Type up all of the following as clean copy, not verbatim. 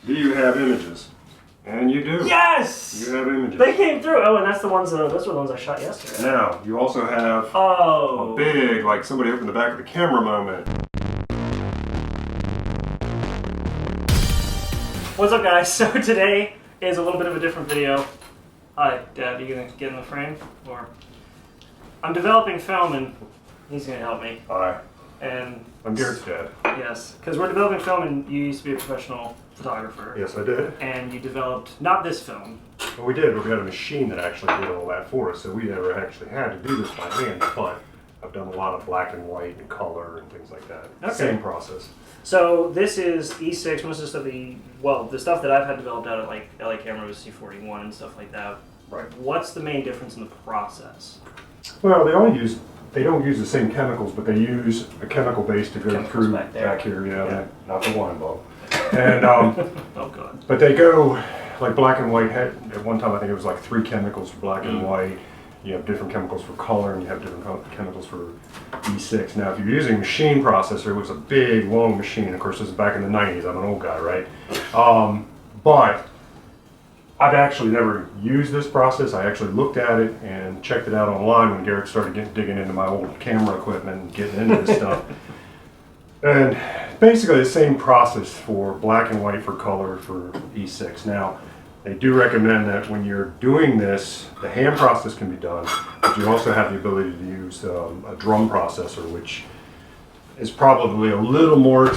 Do you have images? And you do. Yes! You have images. They came through. Oh, and that's the ones. Those were the ones I shot yesterday. Now, you also have a big, like somebody opened the back of the camera moment. What's up, guys? So today is a little bit of a different video. Hi, Dad. You gonna get in the frame? Or I'm developing film, and he's gonna help me. Hi. And I'm Garrett's dad. Yes, because we're developing film, and you used to be a professional photographer. Yes, I did. And you developed not this film. Well, we did, but we had a machine that actually did all that for us, so we never actually had to do this by hand. But I've done a lot of black and white and color and things like that. Okay. Same process. So this is E6. Most of the stuff that I've had developed out at like LA Camera was C41 and stuff like that. Right. What's the main difference in the process? Well, they don't use the same chemicals, but they use a chemical base to go through back here. Yeah, not the wine bulb. And oh god. But they go like black and white. At one time, I think it was like 3 chemicals for black and white. You have different chemicals for color, and you have different chemicals for E6. Now, if you're using a machine processor, it was a big, long machine. Of course, this is back in the 90s. I'm an old guy, right? But I've actually never used this process. I actually looked at it and checked it out online when Garrett started digging into my old camera equipment and getting into this stuff. And basically the same process for black and white, for color, for E6. Now, they do recommend that when you're doing this, the hand process can be done, but you also have the ability to use a drum processor, which is probably a little more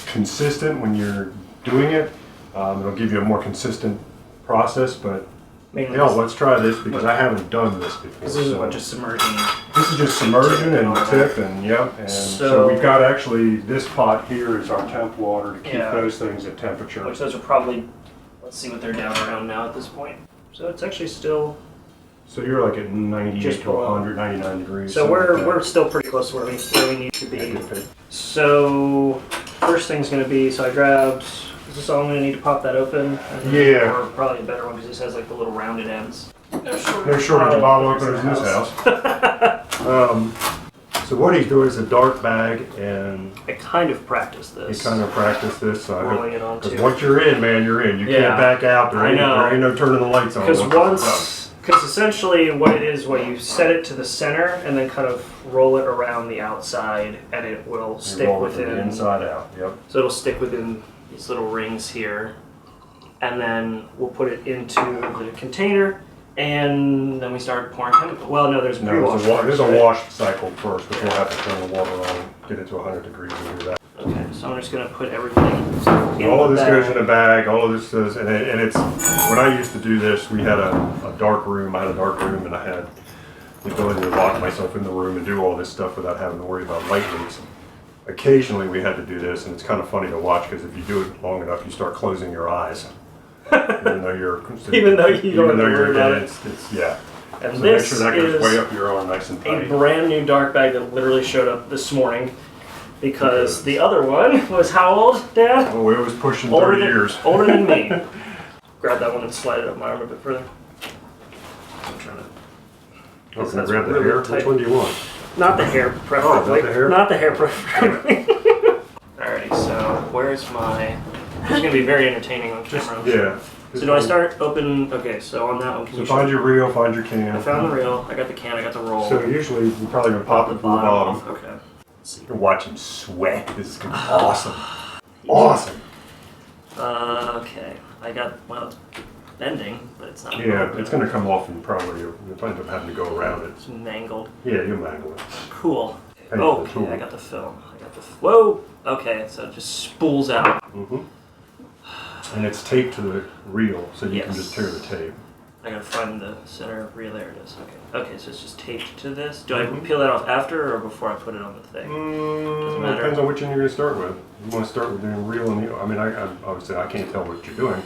consistent when you're doing it. It'll give you a more consistent process, but let's try this because I haven't done this before. This is just submerging. This is just submersion and tip and and so we've got actually this pot here is our temp water to keep those things at temperature. Which those are probably, let's see what they're down around now at this point. So it's actually still. So you're like at 98 to 199 degrees. So we're still pretty close to where we need to be. So first thing's going to be, so I grabbed. Is this all I'm going to need to pop that open? Yeah. Or probably a better one because this has like the little rounded ends. No shortage of bottle openers in this house. So what he's doing is a dark bag, and I kind of practiced this. Rolling it on too. Because once you're in, man, you're in. You can't back out. There ain't no turning the lights on. Because essentially what it is, you set it to the center and then kind of roll it around the outside, and it will stick within. The inside out. Yep. So it'll stick within these little rings here, and then we'll put it into the container, and then we start pouring chemical. Well, no, there's pre-wash. There's a wash cycle first, but we'll have to turn the water on, get it to 100 degrees, and do that. Okay, so I'm just going to put everything in all of this goes in a bag. All of this does, and it's when I used to do this, we had a dark room. I had a dark room, and I had the ability to lock myself in the room and do all this stuff without having to worry about light leaks. Occasionally we had to do this, and it's kind of funny to watch because if you do it long enough, you start closing your eyes. Even though you don't worry about it. It's And so this make sure that goes way up your arm, nice and tight. A brand new dark bag that literally showed up this morning because the other one was how old, Dad? Oh, it was pushing 30 years. Older than me. Grab that one and slide it up my arm a bit further. I'm trying to. Oh, can I grab the hair? Which one do you want? Not the hair, preferably. Not the hair? Not the hair, preferably. Alrighty, so where's my... This is going to be very entertaining on camera. So do I start open... Okay, so on that one, can you find your reel, find your can. I found the reel, I got the can, I got the roll. So usually you're probably going to pop it from the bottom. Okay. Let's see. You can watch him sweat. This is going to be awesome. Awesome. Okay. I got, it's bending, but it's not. Yeah, it's going to come off and probably you'll end up having to go around it. It's mangled. Yeah, you'll mangle it. Cool. Okay, I got the film. Whoa! Okay, so it just spools out. And it's taped to the reel, so you can just tear the tape. I gotta find the center reel. There it is. Okay, so it's just taped to this. Do I peel that off after or before I put it on the thing? Doesn't matter. Depends on which end you're going to start with. You want to start with doing reel and I mean, obviously I can't tell what you're doing.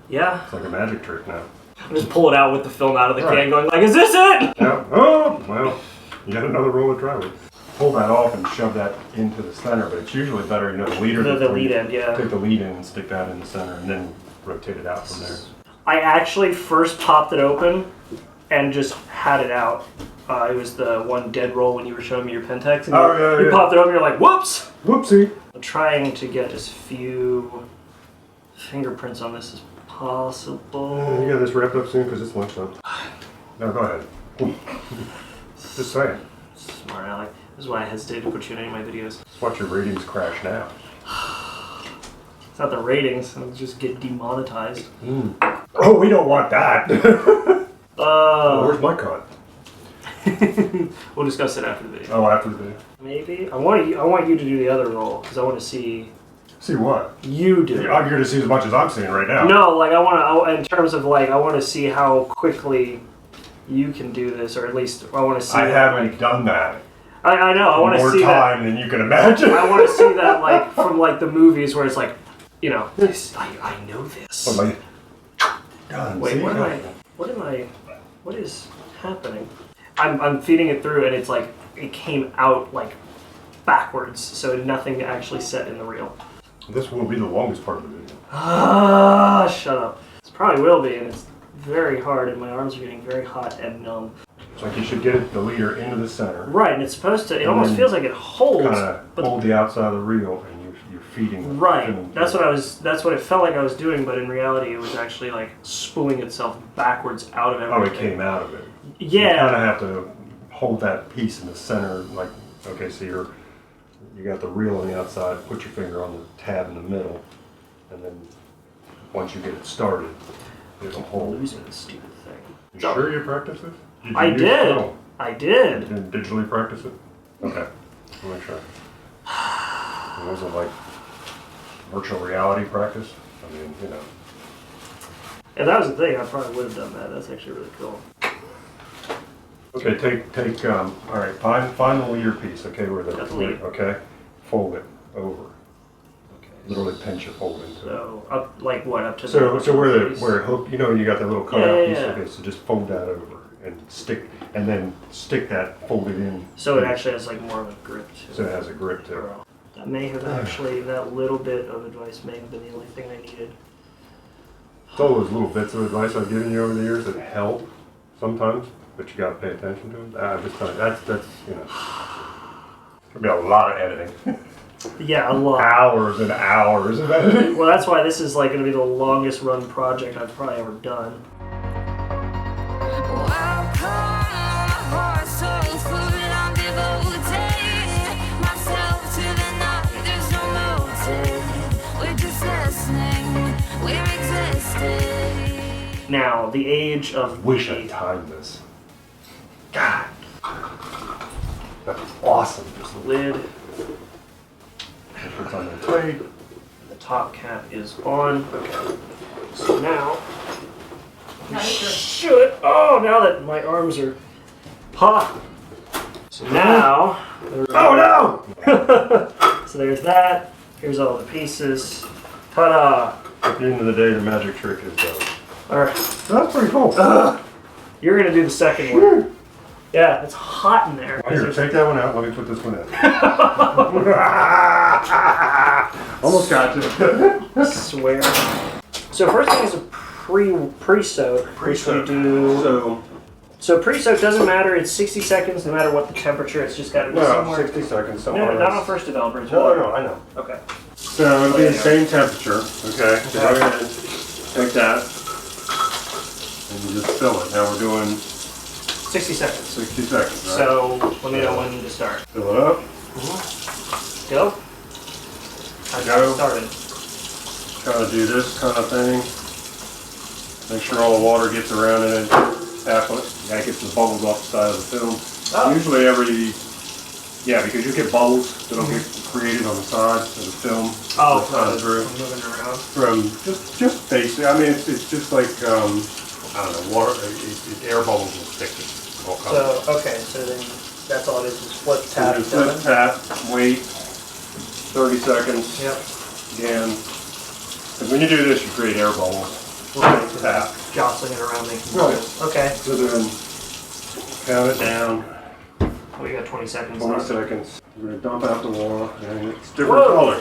Yeah. It's like a magic trick now. I just pull it out with the film out of the can, going like, "Is this it?" Yeah. Oh, well, you got another roll to try with. Pull that off and shove that into the center, but it's usually better, the leader. The lead end, Take the lead in and stick that in the center, and then rotate it out from there. I actually first popped it open and just had it out. It was the one dead roll when you were showing me your Pentax. And you popped it open and you're like, whoops! Whoopsie! I'm trying to get just a few fingerprints on this as possible. You got this wrapped up soon because it's lunchtime. No, go ahead. Just saying. Smart aleck. This is why I hesitate to put you in any of my videos. Let's watch your ratings crash now. It's not the ratings, it'll just get demonetized. Oh, we don't want that. Where's my cut? We'll discuss it after the video. Oh, after the video. Maybe. I want you to do the other role because I want to see See what? you do it. I'm here to see as much as I'm seeing right now. No, like I want to. In terms of like, I want to see how quickly you can do this, or at least I want to see. I that, haven't like, done that. I know. I want to see more time than you can imagine. I want to see that like from like the movies where it's like, you know, this, I know this. But like, done. Wait, See? what is happening? I'm feeding it through and it's like, it came out like backwards, so nothing actually set in the reel. This will be the longest part of the video. Ah, shut up. This probably will be, and it's very hard and my arms are getting very hot and numb. It's like you should get the leader into the center. Right, and it's supposed to, it And almost then feels like it holds. Kind of hold the outside of the reel and you're feeding. Right, that's what it felt like I was doing, but in reality it was actually like spooling itself backwards out of everything. Oh, it came out of it. Yeah. You kind of have to hold that piece in the center, like, okay, so you got the reel on the outside, put your finger on the tab in the middle, and then once you get it started, it'll hold. Losing this stupid thing. You sure you practiced this? I did. I did. You didn't digitally practice it? Okay. I'll make sure. It wasn't like virtual reality practice? I mean, you know. If that was the thing, I probably would have done that. That's actually really cool. Okay, take, all right, find the leader piece, okay, where the, okay? Fold it over. Okay. Literally pinch it, fold into it. So, up, like what, up to So where piece? it hook, you know, you got that little cutout piece, Yeah. okay, so just fold that over and then stick that folded in. So it actually has like more of a grip to it. So it has a grip to it. Girl. That may have actually, that little bit of advice may have been the only thing I needed. It's all those little bits of advice I've given you over the years that help sometimes, but you gotta pay attention to them. I'm just telling you, that's, you know, there'll be a lot of editing. Yeah, a lot. Hours and hours of editing. Well, that's why this is like going to be the longest run project I've probably ever done. Now, the age of Wish I timed this. God. That's awesome. lid, It's on the plate. the top cap is on. Okay. So now, now that my arms are hot. So now, Oh no! so there's that. Here's all the pieces. Ta-da! At the end of the day, the magic trick is done. All right. That's pretty cool. You're gonna do the second one. Yeah, it's hot in there. Here, take that one out. Let me put this one in. Almost got you. I swear. So first thing is a pre-soak. Pre-soak. Which we do. So pre-soak doesn't matter. It's 60 seconds, no matter what the temperature. It's just got to be No, somewhere. 60 seconds. No, not on first developer. It's No, water. no, I know. Okay. So it'll be the same temperature. Okay. So go ahead and take that and you just fill it. Now we're doing 60 seconds. 60 seconds. Right? So let me know when to start. Fill it up. Go. I got it started. Kind of do this kind of thing. Make sure all the water gets around it and tap it. That gets the bubbles off the side of the film. Oh. Usually because you get bubbles that'll get created on the side of the film. Oh, from moving around. From just basic. I mean, it's just like I don't know, water. Air bubbles will stick to all kinds. So okay, so then that's all it is. Just flip, So tap, just flip, tap, wait 30 seconds. Yep. Again. Because when you do this, you create air bubbles. Right, Tap. jostling it around, making Right. bubbles. Okay. So then count it down. We got 20 seconds 20 left. seconds. We're going to dump out the water, and it's different Whoa. color.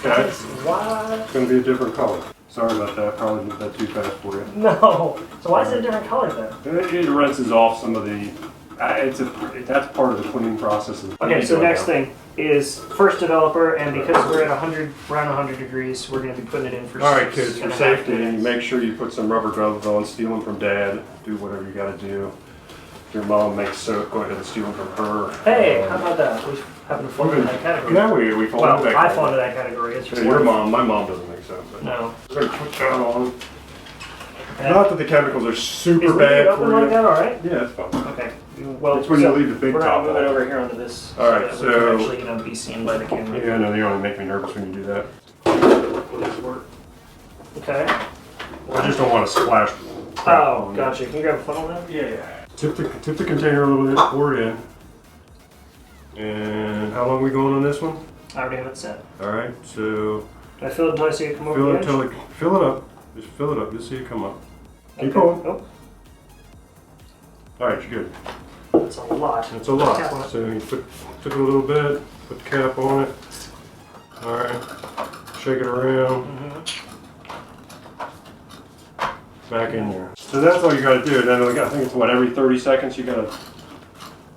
Okay? What? It's going to be a different color. Sorry about that. Probably did that too fast for you. No. So why is it a different color then? It rinses off some of the That's part of the cleaning process. Okay, so next thing is first developer, and because we're at around 100 degrees, we're going to be putting it in for All right, kids, for 6.5 safety, minutes. make sure you put some rubber gloves on, steal them from Dad, do whatever you got to do. If your mom makes soap, go ahead and steal them from her. Hey, how about that? We happen to fall into that category. Yeah, we fall Well, into that I category. fall into that category. It's Yeah, your mom, my mom doesn't make soap. But No. we're going to put that on. Okay. Not that the chemicals are super Is leaving it bad open for like you. that, all right? Yeah, it's fine. Okay. Well, It's when you leave the big we're top gonna move it off. over here onto this. All right, that so- we can actually, be seen by the camera. Yeah, no, you only make me nervous when you do that. Okay. I just don't want to splash. crap Oh, on you. gotcha. Can you grab a funnel then? Yeah. Tip the container a little bit, pour it in. And how long are we going on this one? I already have it set. All right, so Do I fill it until I see it come over fill the it edge? till fill it up. Just fill it up. Just see it come up. Keep Okay. going. Oh, All right, you're good. that's a lot. That's a lot. Cap on it. So you took a little bit, put the cap on it. All right, shake it around. Back in there. So that's all you got to do. Then I think it's what, every 30 seconds you got to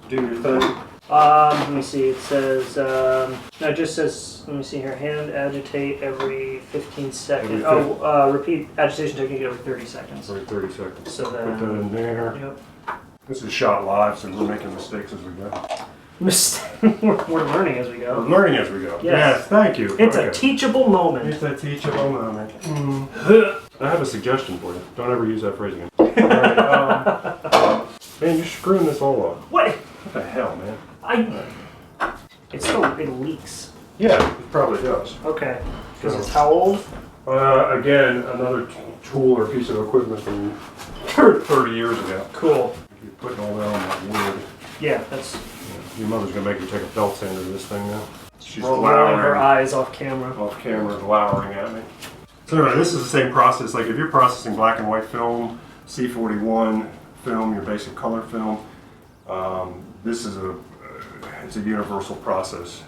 do your thing. Let me see. It says, no, it just says, let me see here, hand agitate every 15 seconds. Every Repeat agitation technique every 30 seconds. Every 30 seconds. So Put that in there. Yep. This is shot live, so we're making mistakes as we go. We're learning as we We're go. learning as we go. Yes. Thank you. It's Okay. a teachable moment. It's a teachable moment. I have a suggestion for you. Don't ever use that phrase again. Alright, man, you're screwing this all up. What? What the hell, man? It leaks. Yeah, it probably does. Okay. Because it's how old? Again, another tool or piece of equipment from 30 years ago. Cool. You're putting all that on that wood. Yeah, that's Your mother's gonna make you take a belt sander to this thing now. She's rolling her glowering eyes off camera. off camera, glowering at me. So anyway, this is the same process. Like if you're processing black and white film, C41 film, your basic color film, this is it's a universal process.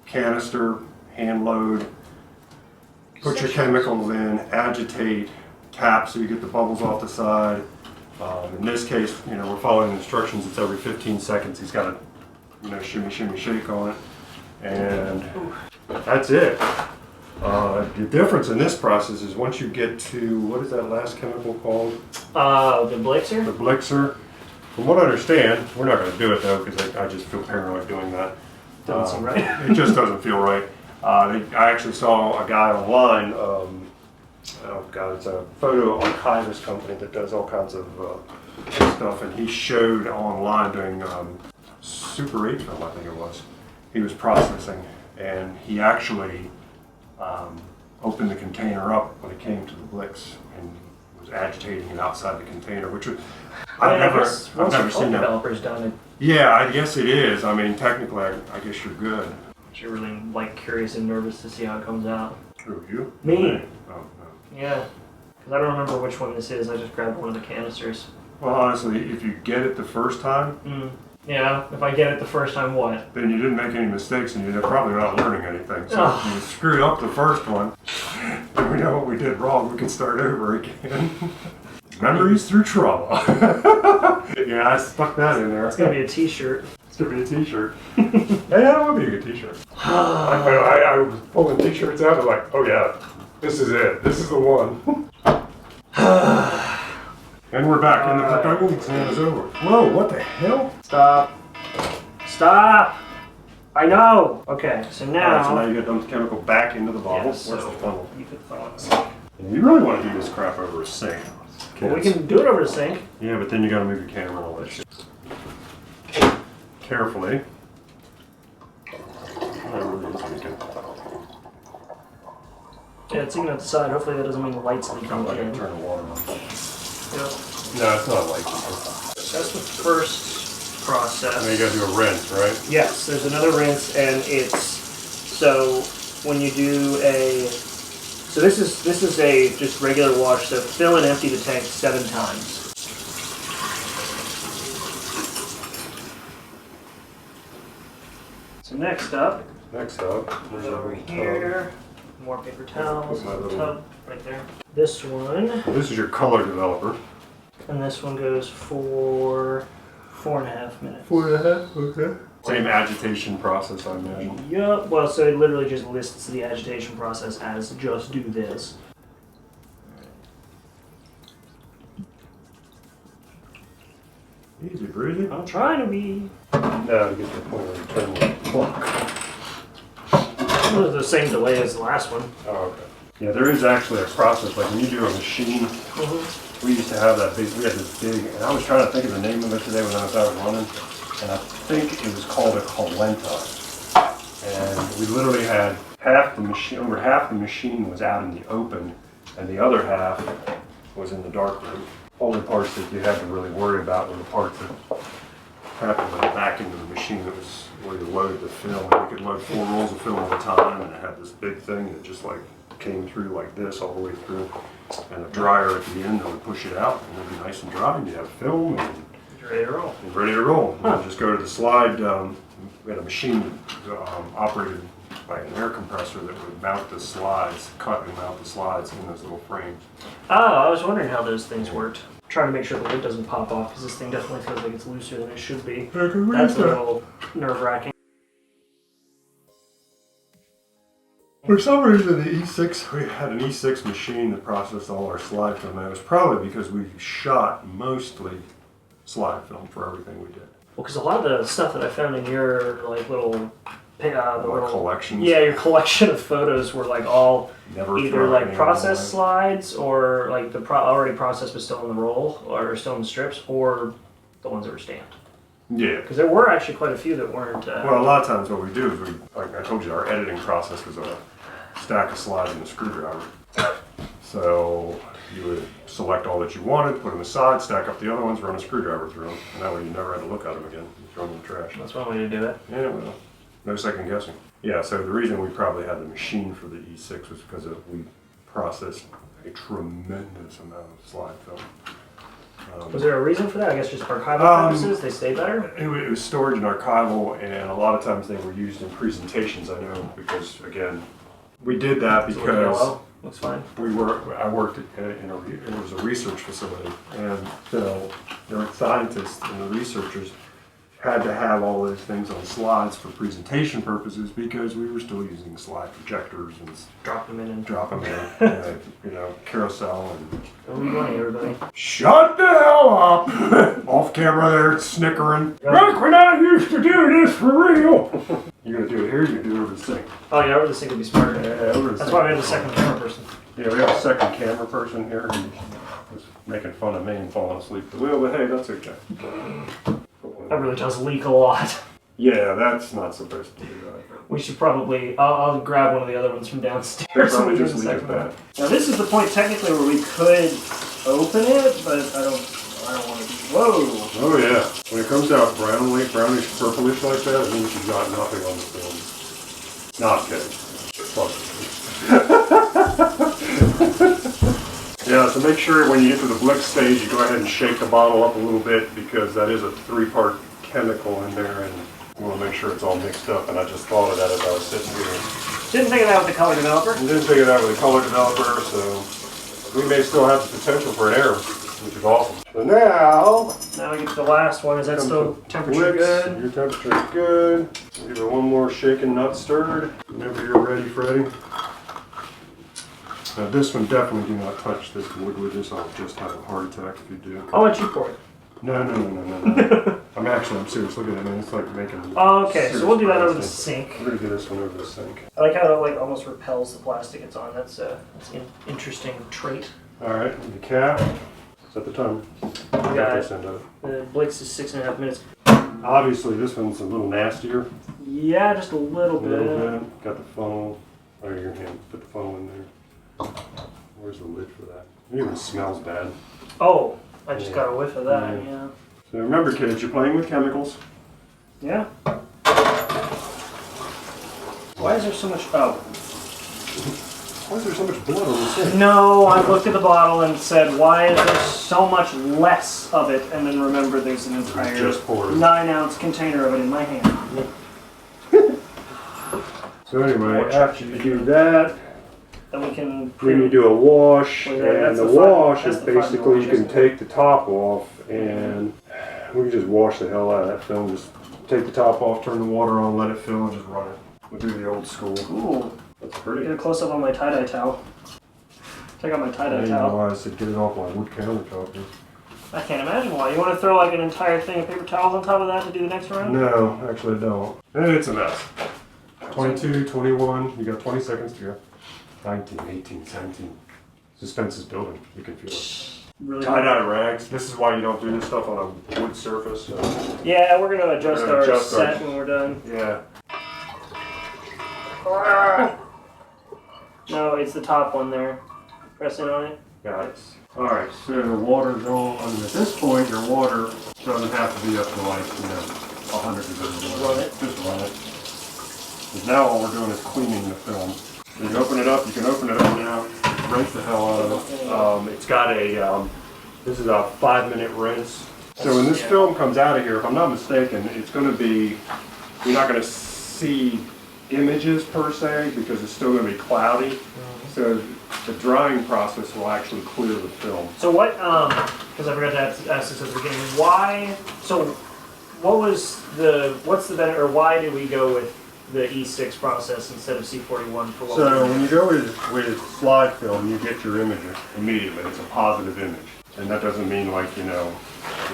Canister, hand load, put your chemicals in, agitate, tap so you get the bubbles off the side. In this case, we're following the instructions. It's every 15 seconds. He's got to, shimmy, shimmy, shake on it, and that's it. The difference in this process is once you get to, what is that last chemical called? The Blixer? The Blixer. From what I understand, we're not going to do it though because I just feel paranoid doing that. Doesn't seem right. It just doesn't feel right. I actually saw a guy online, oh god, it's a photo archivist company that does all kinds of stuff, and he showed online doing Super 8 film, I think it was. He was processing, and he actually opened the container up when it came to the Blix and was agitating it outside the container, which was, I've never seen that. Developers done it. Yeah, I guess it is. I mean, technically, I guess you're good. You're really curious and nervous to see how it comes out. Who, you? Me. Oh, no. Yeah. Because I don't remember which one this is. I just grabbed one of the canisters. Well, honestly, if you get it the first time, Yeah, if I get it the first time, what? then you didn't make any mistakes and you're probably not learning anything. So Oh. if you screwed up the first one, and we know what we did wrong, we can start over again. Memories through trauma. Yeah, I stuck that in there. It's going to be a t-shirt. It's gonna be a t-shirt. Yeah, that would be a good t-shirt. I was pulling t-shirts out and like, oh yeah, this is it. This is the one. And we're back in the production exam is over. Whoa, what the hell? Stop. Stop! I know! Okay, so now... Alright, so now you get the chemical back into the bottle. Yes, Where's so the funnel? you could follow us. You really want to do this crap over a sink. Well, we can do it over the sink. Yeah, but then you gotta move your camera and all that shit. Carefully. Yeah, it's even at the side. Hopefully that doesn't mean the light's leaking I'm again. gonna turn the water on. Yep. No, it's not like That's the first process. Now you gotta do a rinse, right? Yes, there's another rinse, and it's so when you do a this is a just regular wash. So fill and empty the tank 7 times. So next up, Next up, there's over a here, more paper towels, Put my little- tub right there. This one, Well, this is your color developer. And this one goes for 4.5 minutes. 4.5, okay. Same agitation process, I imagine. Yup, well, so it literally just lists the agitation process as just do this. Easy breezy. I'm trying to be. Now to get to the point where you turn the clock. It was the same delay as the last one. Oh, okay. Yeah, there is actually a process, like when you do a machine, we used to have that big, we had this big, and I was trying to think of the name of it today when I was out running, and I think it was called a colenta. And we literally had half the machine, over half the machine was out in the open, and the other half was in the dark room. Only parts that you had to really worry about were the parts that happened back into the machine that was where you loaded the film. And you could load 4 rolls of film at a time, and it had this big thing that just like came through like this all the way through, and a dryer at the end that would push it out, and it'd be nice and dry, and you have film, and you're ready to roll. you're ready to roll. Huh. You just go to the slide. We had a machine that operated by an air compressor that would mount the slides, cut and mount the slides in those little frames. Oh, I was wondering how those things worked. Trying to make sure the lid doesn't pop off, because this thing definitely feels like it's looser than it should be. That's a little nerve-wracking. For some reason, the E6, we had an E6 machine that processed all our slide film. And it was probably because we shot mostly slide film for everything we did. Well, because a lot of the stuff that I found in your like little collections. Yeah, your collection of photos were like all either like processed slides, or like the already processed but still in the roll or still in the strips, or the ones that were stamped. Yeah. Because there were actually quite a few that weren't. Well, a lot of times what we do is like I told you, our editing process was a stack of slides and a screwdriver. So you would select all that you wanted, put them aside, stack up the other ones, run a screwdriver through them, and that way you never had to look at them again. You throw them in the trash. That's one way to do it. Yeah, well, no second guessing. Yeah, so the reason we probably had the machine for the E6 was because we processed a tremendous amount of slide film. Was there a reason for that? I guess just archival purposes, they stay better? It was storage and archival, and a lot of times they were used in presentations, I know, because again, we did that because yellow. Looks fine. I worked it was a research facility, and so the scientists and the researchers had to have all those things on slides for presentation purposes because we were still using slide projectors and drop them in, carousel and. What are you doing, everybody? Shut the hell up! Off camera there, it's snickering. Look, we're not used to doing this for real. You're gonna do it here. You're gonna do it over the sink. Oh yeah, over the sink would be smarter. Yeah, over the That's sink. why we have a second camera person. Yeah, we have a second camera person here who was making fun of me and falling asleep at the wheel, but hey, that's okay. That really does leak a lot. Yeah, that's not supposed to do that. We should probably, I'll grab one of the other ones from downstairs. Probably just leave it back. Now this is the point technically where we could open it, but I don't want to be, whoa. Oh yeah, when it comes out brownish, purplish like that, it means you've got nothing on the film. Not kidding. Yeah, so make sure when you get to the blick stage, you go ahead and shake the bottle up a little bit because that is a 3-part chemical in there, and you want to make sure it's all mixed up. And I just thought of that as I was sitting here. Didn't think of that with the color developer. Didn't think of that with the color developer, so we may still have the potential for an error, which is awesome. So now we get to the last one. Is that still temperature good? Your temperature is good. Give it one more shaken, not stirred. Whenever you're ready, Freddie. Now this one, definitely do not touch this liquid. This I'll just have a heart attack if you do. I'll let you pour it. No. I'm serious. Look at it, man. It's like making. Oh, okay, so we'll do that over the sink. We're gonna do this one over the sink. I like how it like almost repels the plastic it's on. That's an interesting trait. All right, the cap. Set the timer. Got this end of it. The Blake's is 6.5 minutes. Obviously, this one's a little nastier. Yeah, just a little bit. Got the funnel. Oh, your hand. Put the funnel in there. Where's the lid for that? It even smells bad. Oh, I just got a whiff of that, yeah. So remember, kids, you're playing with chemicals. Yeah. Why is there so much... Oh. Why is there so much blood on the sink? No, I looked at the bottle and said, why is there so much less of it? And then remember there's an entire 9-ounce container of it in my hand. So anyway, after you do that, Then we can. Then you do a wash, Well, yeah, and that's the the final- wash that's is the final basically wash, you can isn't it? take the top off, and we can just wash the hell out of that film. Just take the top off, turn the water on, let it fill, and just run it. We'll do the old school. Ooh. That's pretty. Get a close up on my tie-dye towel. Check out my tie-dye I towel. know why I said get it off my wood countertop. I can't imagine why. You want to throw like an entire thing of paper towels on top of that to do the next round? No, actually I don't. It's a mess. 22, 21, you got 20 seconds to go. 19, 18, 17. Suspense is building. You can feel it. Really Tie-dye rags. This is why you don't do this stuff on a wood surface. So. Yeah, we're gonna adjust We're gonna our adjust set our- when we're done. Yeah. No, it's the top one there. Press in on it. Got it. Alright, so the water's on. At this point, your water doesn't have to be up to like, 100 degrees. Run it. Just run it. Because now all we're doing is cleaning the film. So you open it up, you can open it up now, rinse the hell out of it. It's got a, this is a 5-minute rinse. So when this film comes out of here, if I'm not mistaken, it's going to be, you're not going to see images per se because it's still going to be cloudy. So the drying process will actually clear the film. So what, because I forgot to ask this at the beginning, why, so what's the benefit, or why did we go with the E6 process instead of C41 for what we So did? when you go with slide film, you get your image immediately. It's a positive image. And that doesn't mean like, you're going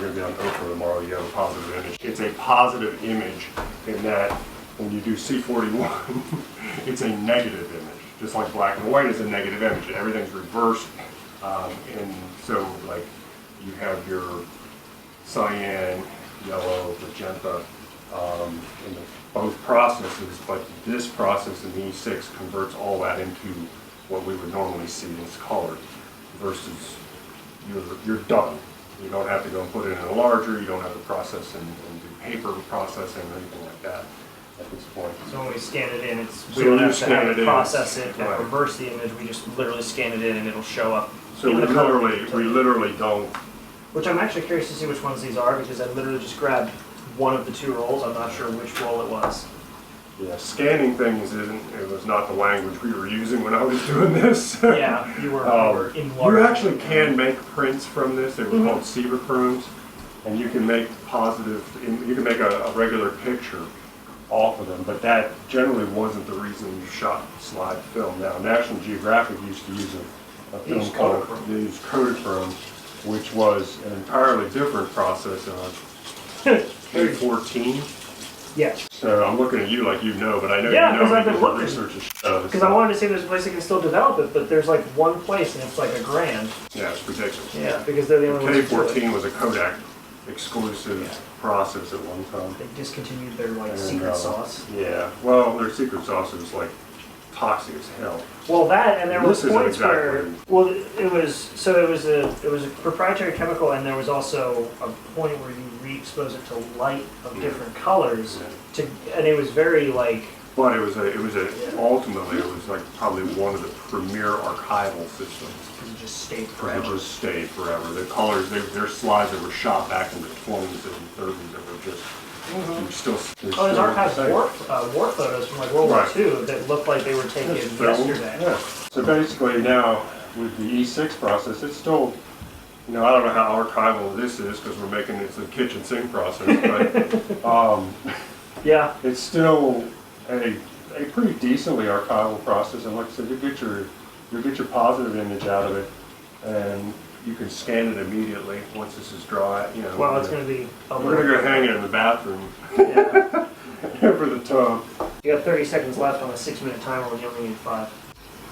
to be on Oprah tomorrow, you have a positive image. It's a positive image in that when you do C41, it's a negative image. Just like black and white is a negative image. Everything's reversed. And so like you have your cyan, yellow, magenta, in both processes, but this process in the E6 converts all that into what we would normally see as colored versus you're done. You don't have to go and put it in a larger, you don't have to process and do paper processing or anything like that at this point. So when we scan it in, we So don't when you have to scan have it it in, process it and right. reverse the image, we just literally scan it in and it'll show up. So in we the color literally don't. Which I'm actually curious to see which ones these are because I literally just grabbed one of the two rolls. I'm not sure which roll it was. Yeah, scanning things it was not the language we were using when I was doing this. Yeah, you were in large. You actually can make prints from this. They were called Severchromes, and you can make you can make a regular picture off of them, but that generally wasn't the reason you shot slide film. Now, National Geographic used to use a film called Kodachrome, which was an entirely different process, K14. Yeah. So I'm looking at you like you know, but I know Yeah, you 'cause know I've been because your looking. research is stuff. Because I wanted to see if there's a place that can still develop it, but there's like one place and it's like $1,000. Yeah, it's ridiculous. Yeah, because they're the only ones who do it. K14 was a Kodak exclusive process at one time. They discontinued their like And, secret sauce. Yeah, well, their secret sauce was like toxic as hell. Well, that and there were This isn't points where exactly- it was a proprietary chemical, and there was also a point where you re-expose it to light of different colors and it was very like. But ultimately it was like probably one of the premier archival systems. It just stayed It forever. just stayed forever. The colors, their slides that were shot back in the 20s and 30s that were just, they're still. Oh, there's archived war photos from like World War II that looked like they were taken yesterday. Yeah. So basically now with the E6 process, it's still, I don't know how archival this is because we're making it's a kitchen sink process, but Yeah. it's still a pretty decently archival process. And like I said, you'll get your positive image out of it, and you can scan it immediately once this is dry. Well, it's going to be. We're gonna go hang it in the bathroom Yeah. over the tub. You have 30 seconds left on a 6-minute timer when you only need 5.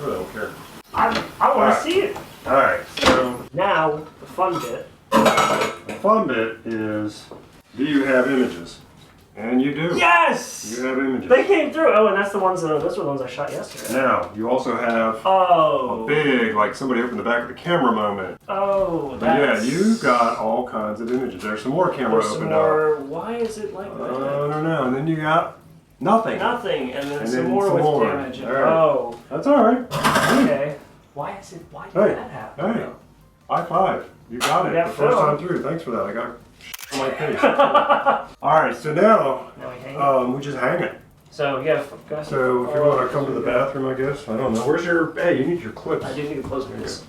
I don't care. I want Alright. to see it. All right. So Now, the fun bit. the fun bit is, do you have images? And you do. Yes! You have images. They came through. Oh, and those were the ones I shot yesterday. Now, you also have Oh. a big, like somebody opened the back of the camera moment. Oh, But yeah, that's... you got all kinds of images. There's some more camera There's some opened more... Why is it like up. that? I don't know. And then you got nothing. Nothing, and then And some then more some with more. damage. All right. Oh, That's all right. okay. Why did Hey, that happen? hey, high five. You got it. Yeah, the first Phil. time through. Thanks for that. I got on my face. All right, so now Now we hang it. we just hang it. So yeah, guys. So if you want to come to the bathroom, I guess. I don't know. Where's your? Hey, you need your clips. I do need to close this.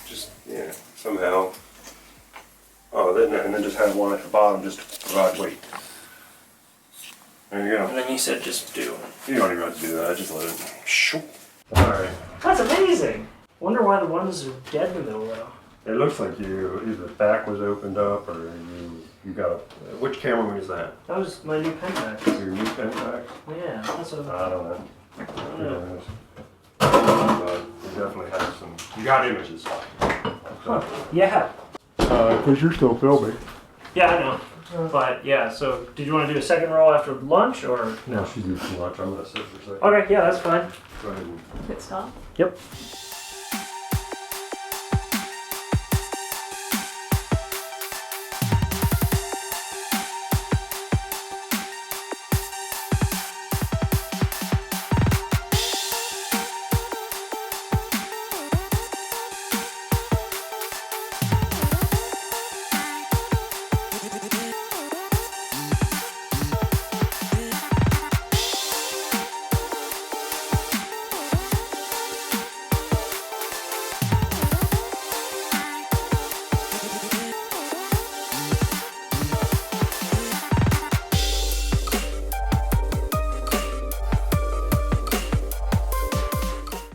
Just somehow. Oh, and then just have one at the bottom just to provide weight. There you go. And then you said just do. You don't even have to do that. I just let it. Shoo. All right. That's amazing. Wonder why the ones are dead in the middle though. It looks like either the back was opened up or you got a. Which camera is that? That was my new pen back. Your new pen back? Yeah, that's what. I don't know. I don't know. But you definitely have some. You got images. Huh. Yeah. Because you're still filming. Yeah, I know. But yeah, so did you want to do a second roll after lunch or No, she's doing too much. I'm gonna sit for a second. Okay, yeah, that's fine. Go ahead and. Hit stop. Yep.